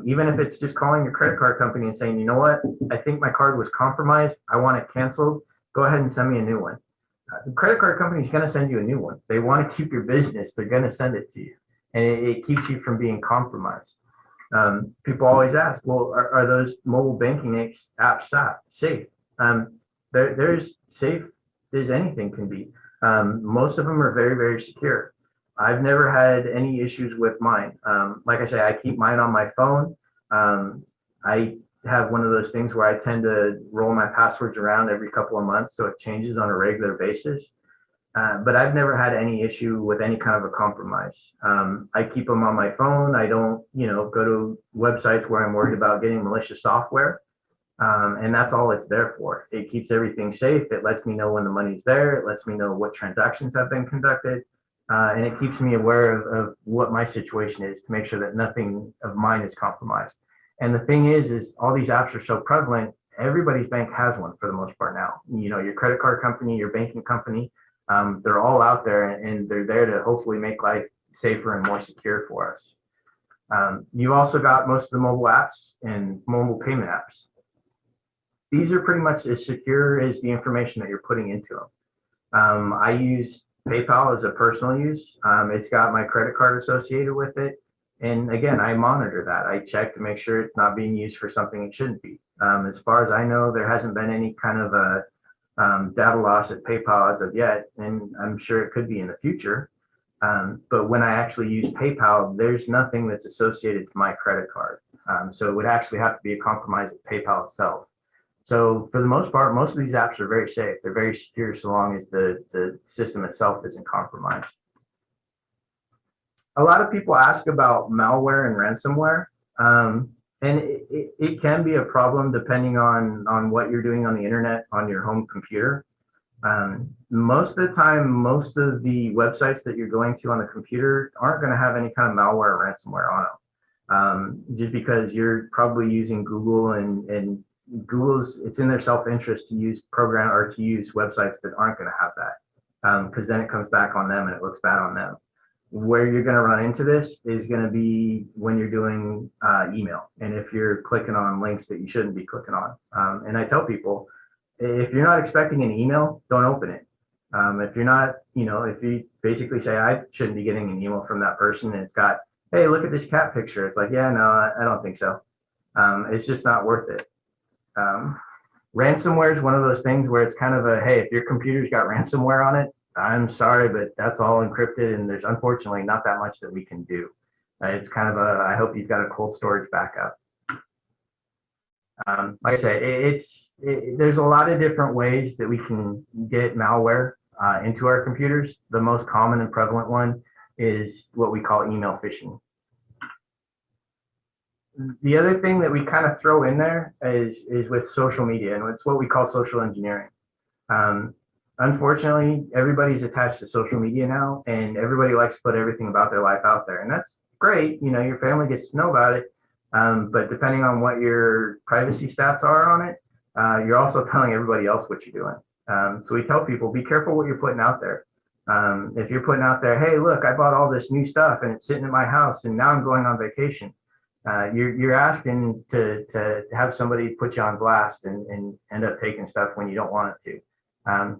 Even if it's just calling your credit card company and saying, you know what, I think my card was compromised, I want it canceled, go ahead and send me a new one. The credit card company is going to send you a new one. They want to keep your business. They're going to send it to you. And it keeps you from being compromised. People always ask, well, are those mobile banking apps safe? They're as safe as anything can be. Most of them are very, very secure. I've never had any issues with mine. Like I say, I keep mine on my phone. I have one of those things where I tend to roll my passwords around every couple of months, so it changes on a regular basis. But I've never had any issue with any kind of a compromise. I keep them on my phone. I don't, go to websites where I'm worried about getting malicious software. And that's all it's there for. It keeps everything safe. It lets me know when the money's there. It lets me know what transactions have been conducted. And it keeps me aware of what my situation is to make sure that nothing of mine is compromised. And the thing is all these apps are so prevalent. Everybody's bank has one for the most part now. Your credit card company, your banking company, they're all out there, and they're there to hopefully make life safer and more secure for us. You've also got most of the mobile apps and mobile payment apps. These are pretty much as secure as the information that you're putting into them. I use PayPal as a personal use. It's got my credit card associated with it. And again, I monitor that. I check to make sure it's not being used for something it shouldn't be. As far as I know, there hasn't been any kind of a data loss at PayPal as of yet, and I'm sure it could be in the future. But when I actually use PayPal, there's nothing that's associated to my credit card. So it would actually have to be a compromise at PayPal itself. So for the most part, most of these apps are very safe. They're very secure so long as the system itself isn't compromised. a lot of people ask about malware and ransomware. And it can be a problem depending on what you're doing on the internet on your home computer. Most of the time, most of the websites that you're going to on the computer aren't going to have any kind of malware or ransomware on them. Just because you're probably using Google, and Google's, it's in their self-interest to use websites that aren't going to have that, because then it comes back on them and it looks bad on them. Where you're going to run into this is going to be when you're doing email, and if you're clicking on links that you shouldn't be clicking on. And I tell people, if you're not expecting an email, don't open it. If you're not, if you basically say, I shouldn't be getting an email from that person, and it's got, hey, look at this cat picture. It's like, yeah, no, I don't think so. It's just not worth it. Ransomware is one of those things where it's kind of a, hey, if your computer's got ransomware on it, I'm sorry, but that's all encrypted, and there's unfortunately not that much that we can do. It's kind of a, I hope you've got a cold storage backup. Like I said, there's a lot of different ways that we can get malware into our computers. The most common and prevalent one is what we call email phishing. The other thing that we kind of throw in there is with social media, and it's what we call social engineering. Unfortunately, everybody's attached to social media now, and everybody likes to put everything about their life out there, and that's great. Your family gets to know about it, but depending on what your privacy stats are on it, you're also telling everybody else what you're doing. So we tell people, be careful what you're putting out there. If you're putting out there, hey, look, I bought all this new stuff and it's sitting in my house, and now I'm going on vacation. You're asking to have somebody put you on blast and end up taking stuff when you don't want it to.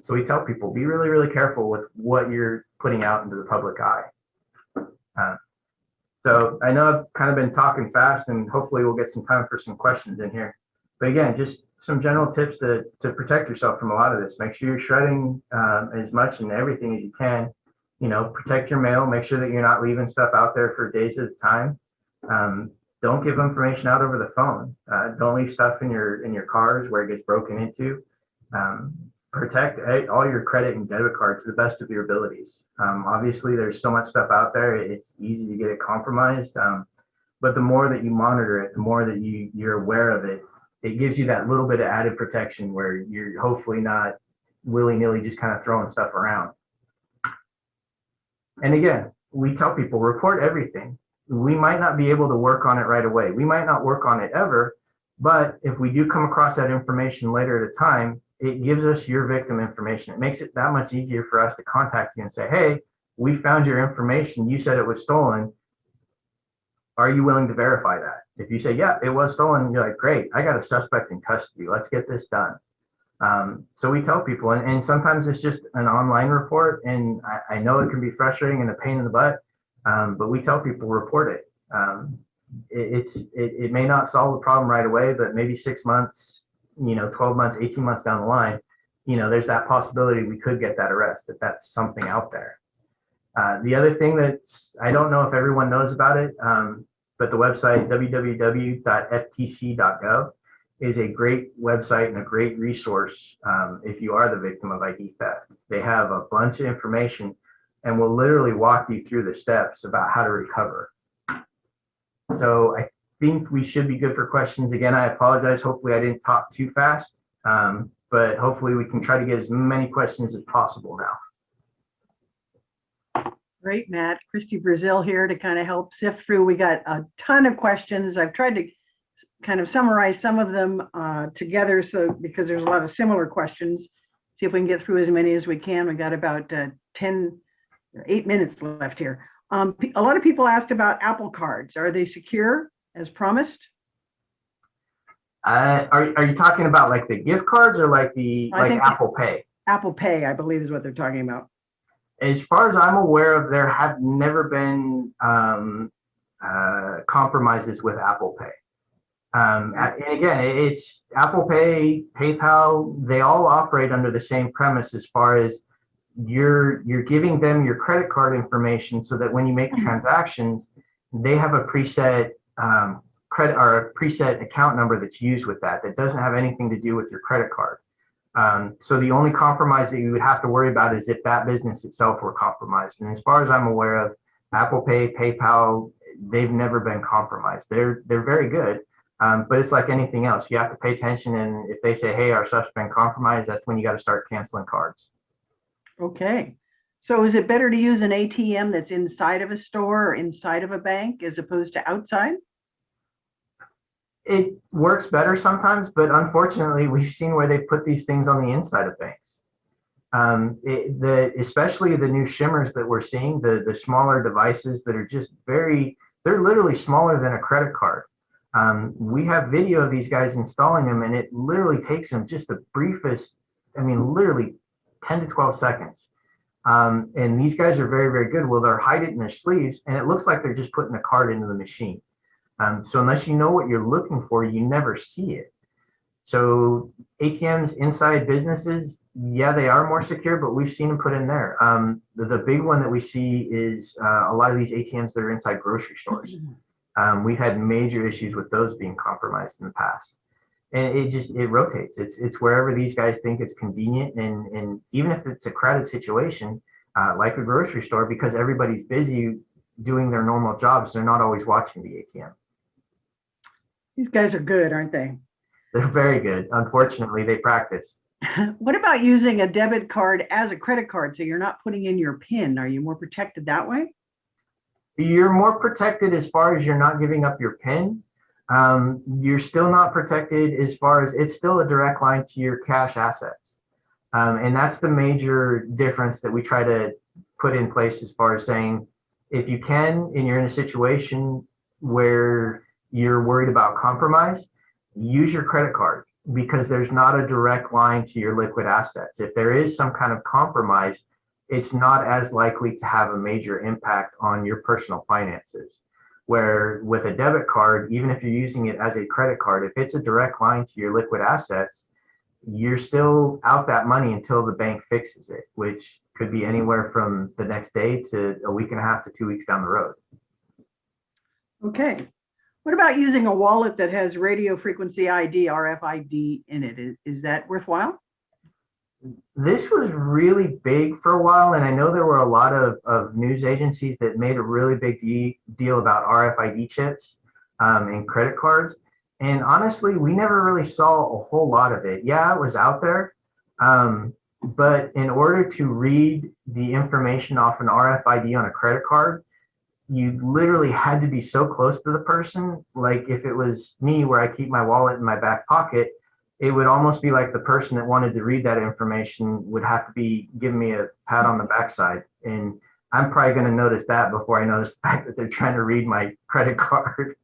So we tell people, be really, really careful with what you're putting out into the public eye. So I know I've kind of been talking fast, and hopefully we'll get some time for some questions in here. But again, just some general tips to protect yourself from a lot of this. Make sure you're shredding as much and everything as you can. Protect your mail. Make sure that you're not leaving stuff out there for days at a time. Don't give information out over the phone. Don't leave stuff in your cars where it gets broken into. Protect all your credit and debit cards to the best of your abilities. Obviously, there's so much stuff out there, it's easy to get it compromised. But the more that you monitor it, the more that you're aware of it, it gives you that little bit of added protection where you're hopefully not willy-nilly just kind of throwing stuff around. And again, we tell people, report everything. We might not be able to work on it right away. We might not work on it ever, but if we do come across that information later at a time, it gives us your victim information. It makes it that much easier for us to contact you and say, hey, we found your information. You said it was stolen. Are you willing to verify that? If you say, yeah, it was stolen, you're like, great, I got a suspect in custody. Let's get this done. So we tell people, and sometimes it's just an online report, and I know it can be frustrating and a pain in the butt, but we tell people, report it. It may not solve the problem right away, but maybe 6 months, 12 months, 18 months down the line, there's that possibility we could get that arrest, that's something out there. The other thing I don't know if everyone knows about it, but the website www.ftc.gov is a great website and a great resource if you are the victim of ID theft. They have a bunch of information and will literally walk you through the steps about how to recover. So I think we should be good for questions. Again, I apologize. Hopefully I didn't talk too fast, but hopefully we can try to get as many questions as possible now. Great, Matt. Christy Brazil here to kind of help sift through. We got a ton of questions. I've tried to kind of summarize some of them together, so because there's a lot of similar questions. See if we can get through as many as we can. We got about 8 minutes left here. A lot of people asked about Apple Cards. Are they secure as promised? Are you talking about like the gift cards or like Apple Pay? Apple Pay, I believe, is what they're talking about. As far as I'm aware of, there have never been compromises with Apple Pay. And again, it's Apple Pay, PayPal, they all operate under the same premise as far as you're giving them your credit card information so that when you make transactions, they have a preset credit or a preset account number that's used with that doesn't have anything to do with your credit card. So the only compromise that you would have to worry about is if that business itself were compromised. And as far as I'm aware of, Apple Pay, PayPal, they've never been compromised. They're very good. But it's like anything else. You have to pay attention. And if they say, hey, our stuff's been compromised, that's when you got to start canceling cards. Okay. So is it better to use an ATM that's inside of a store or inside of a bank as opposed to outside? It works better sometimes, but unfortunately, we've seen where they put these things on the inside of banks. Especially the new shimmers that we're seeing, the smaller devices that are just they're literally smaller than a credit card. We have video of these guys installing them, and it literally takes them just the briefest, literally 10 to 12 seconds. And these guys are very, very good. Well, they'll hide it in their sleeves, and it looks like they're just putting a card into the machine. So unless you know what you're looking for, you never see it. So ATMs inside businesses, yeah, they are more secure, but we've seen them put in there. The big one that we see is a lot of these ATMs that are inside grocery stores. We've had major issues with those being compromised in the past. And it rotates. It's wherever these guys think it's convenient. And even if it's a crowded situation, like a grocery store, because everybody's busy doing their normal jobs, they're not always watching the ATM. These guys are good, aren't they? They're very good. Unfortunately, they practice. What about using a debit card as a credit card so you're not putting in your PIN? Are you more protected that way? You're more protected as far as you're not giving up your PIN. You're still not protected as far as it's still a direct line to your cash assets. And that's the major difference that we try to put in place as far as saying, if you can, and you're in a situation where you're worried about compromise, use your credit card, because there's not a direct line to your liquid assets. If there is some kind of compromise, it's not as likely to have a major impact on your personal finances. Where with a debit card, even if you're using it as a credit card, if it's a direct line to your liquid assets, you're still out that money until the bank fixes it, which could be anywhere from the next day to a week and a half to 2 weeks down the road. Okay. What about using a wallet that has radio frequency ID, RFID in it? Is that worthwhile? This was really big for a while, and I know there were a lot of news agencies that made a really big deal about RFID chips and credit cards. And honestly, we never really saw a whole lot of it. Yeah, it was out there, but in order to read the information off an RFID on a credit card, you literally had to be so close to the person. Like if it was me, where I keep my wallet in my back pocket, it would almost be like the person that wanted to read that information would have to be giving me a pat on the backside. And I'm probably going to notice that before I notice the fact that they're trying to read my credit card.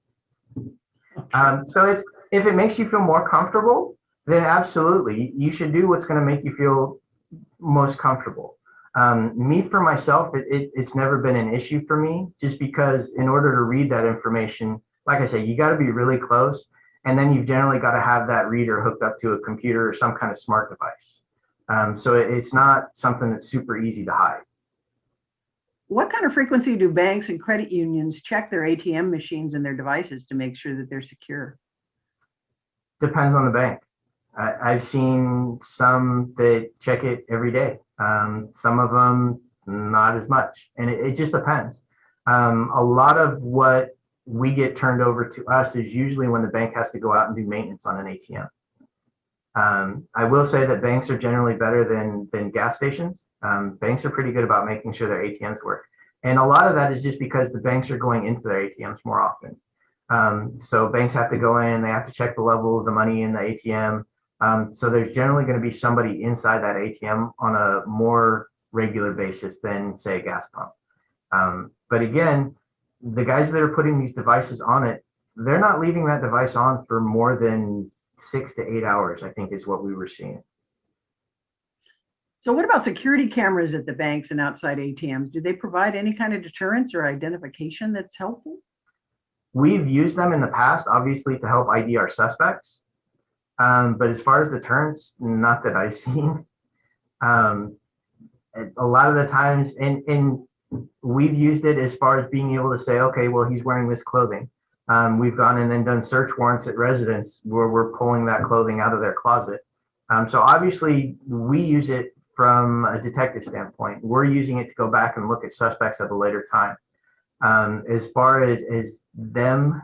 So if it makes you feel more comfortable, then absolutely, you should do what's going to make you feel most comfortable. Me, for myself, it's never been an issue for me, just because in order to read that information, like I say, you got to be really close. And then you've generally got to have that reader hooked up to a computer or some kind of smart device. So it's not something that's super easy to hide. What kind of frequency do banks and credit unions check their ATM machines and their devices to make sure that they're secure? Depends on the bank. I've seen some that check it every day. Some of them not as much. And it just depends. A lot of what we get turned over to us is usually when the bank has to go out and do maintenance on an ATM. I will say that banks are generally better than gas stations. Banks are pretty good about making sure their ATMs work. And a lot of that is just because the banks are going into their ATMs more often. So banks have to go in, they have to check the level of the money in the ATM. So there's generally going to be somebody inside that ATM on a more regular basis than, say, a gas pump. But again, the guys that are putting these devices on it, they're not leaving that device on for more than 6 to 8 hours, I think is what we were seeing. So what about security cameras at the banks and outside ATMs? Do they provide any kind of deterrence or identification that's helpful? We've used them in the past, obviously, to help ID our suspects. But as far as deterrence, not that I've seen. A lot of the times, and we've used it as far as being able to say, okay, well, he's wearing this clothing. We've gone and then done search warrants at residents where we're pulling that clothing out of their closet. So obviously, we use it from a detective standpoint. We're using it to go back and look at suspects at a later time. As far as them,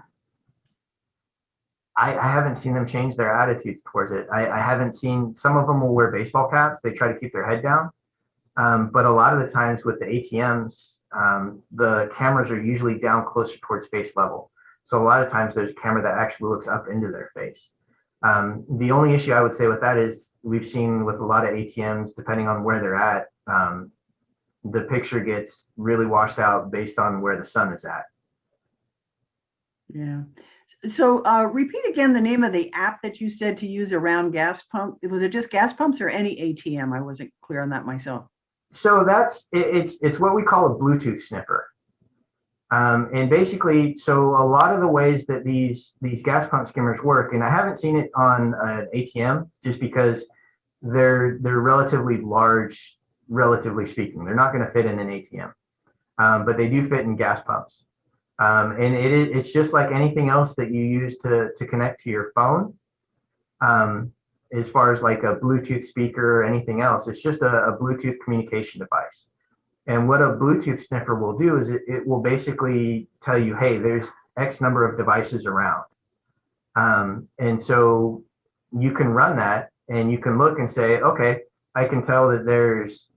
I haven't seen them change their attitudes towards it. I haven't seen, some of them will wear baseball caps. They try to keep their head down. But a lot of the times with the ATMs, the cameras are usually down closer towards face level. So a lot of times there's a camera that actually looks up into their face. The only issue I would say with that is we've seen with a lot of ATMs, depending on where they're at, the picture gets really washed out based on where the sun is at. Yeah. So repeat again the name of the app that you said to use around gas pump. Was it just gas pumps or any ATM? I wasn't clear on that myself. So it's what we call a Bluetooth sniffer. And basically, so a lot of the ways that these gas pump skimmers work, and I haven't seen it on an ATM just because they're relatively large, relatively speaking. They're not going to fit in an ATM, but they do fit in gas pumps. And it's just like anything else that you use to connect to your phone. As far as like a Bluetooth speaker or anything else, it's just a Bluetooth communication device. And what a Bluetooth sniffer will do is it will basically tell you, hey, there's X number of devices around. And so you can run that and you can look and say, okay, I can tell that there's,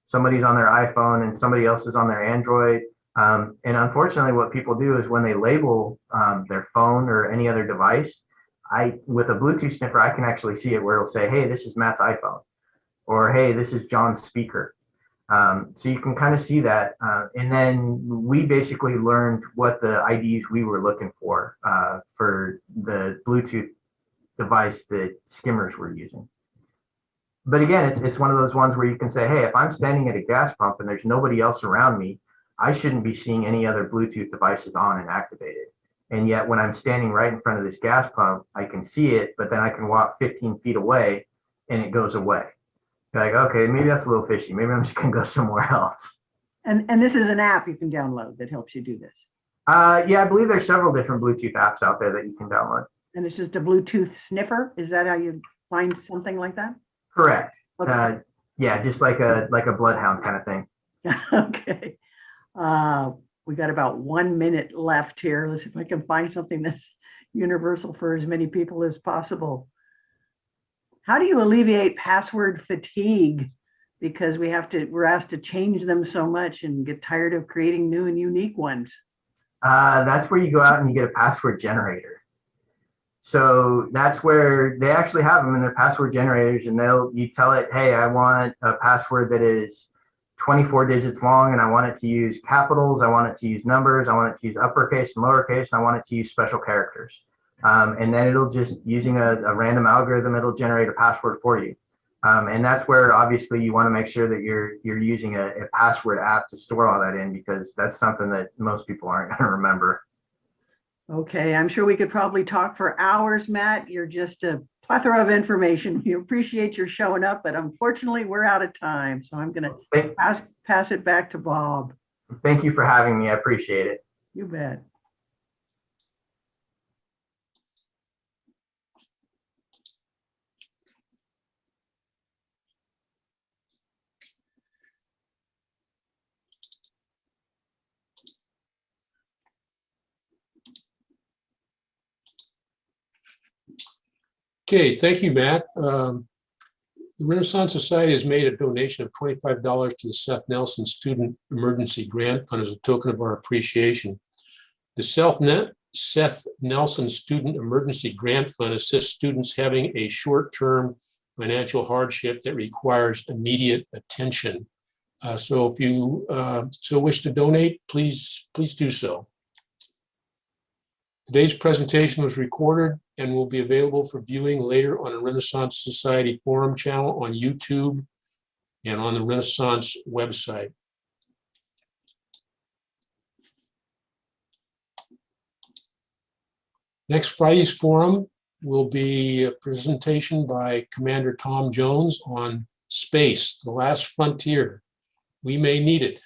somebody's on their iPhone and somebody else is on their Android. And unfortunately, what people do is when they label their phone or any other device, with a Bluetooth sniffer, I can actually see it where it'll say, hey, this is Matt's iPhone, or hey, this is John's speaker. So you can kind of see that. And then we basically learned what the IDs we were looking for the Bluetooth device that skimmers were using. But again, it's one of those ones where you can say, hey, if I'm standing at a gas pump and there's nobody else around me, I shouldn't be seeing any other Bluetooth devices on and activated. And yet when I'm standing right in front of this gas pump, I can see it, but then I can walk 15 feet away and it goes away. You're like, okay, maybe that's a little fishy. Maybe I'm just going to go somewhere else. And this is an app you can download that helps you do this. Yeah, I believe there's several different Bluetooth apps out there that you can download. And it's just a Bluetooth sniffer? Is that how you find something like that? Correct. Okay. Yeah, just like a bloodhound kind of thing. Okay. We got about 1 minute left here. Let's see if I can find something that's universal for as many people as possible. How do you alleviate password fatigue? Because we're asked to change them so much and get tired of creating new and unique ones. That's where you go out and you get a password generator. So that's where they actually have them in their password generators, and you tell it, hey, I want a password that is 24 digits long, and I want it to use capitals, I want it to use numbers, I want it to use uppercase and lowercase, and I want it to use special characters. And then it'll just, using a random algorithm, it'll generate a password for you. And that's where obviously you want to make sure that you're using a password app to store all that in, because that's something that most people aren't going to remember. Okay, I'm sure we could probably talk for hours, Matt. You're just a plethora of information. We appreciate your showing up, but unfortunately we're out of time. So I'm going to pass it back to Bob. Thank you for having me. I appreciate it. You bet. Okay, thank you, Matt. The Renaissance Society has made a donation of $25 to the Seth Nelson Student Emergency Grant Fund as a token of our appreciation. The Seth Nelson Student Emergency Grant Fund assists students having a short-term financial hardship that requires immediate attention. So if you so wish to donate, please do so. Today's presentation was recorded and will be available for viewing later on a Renaissance Society forum channel on YouTube and on the Renaissance website. Next Friday's forum will be a presentation by Commander Tom Jones on space, the last frontier. We may need it.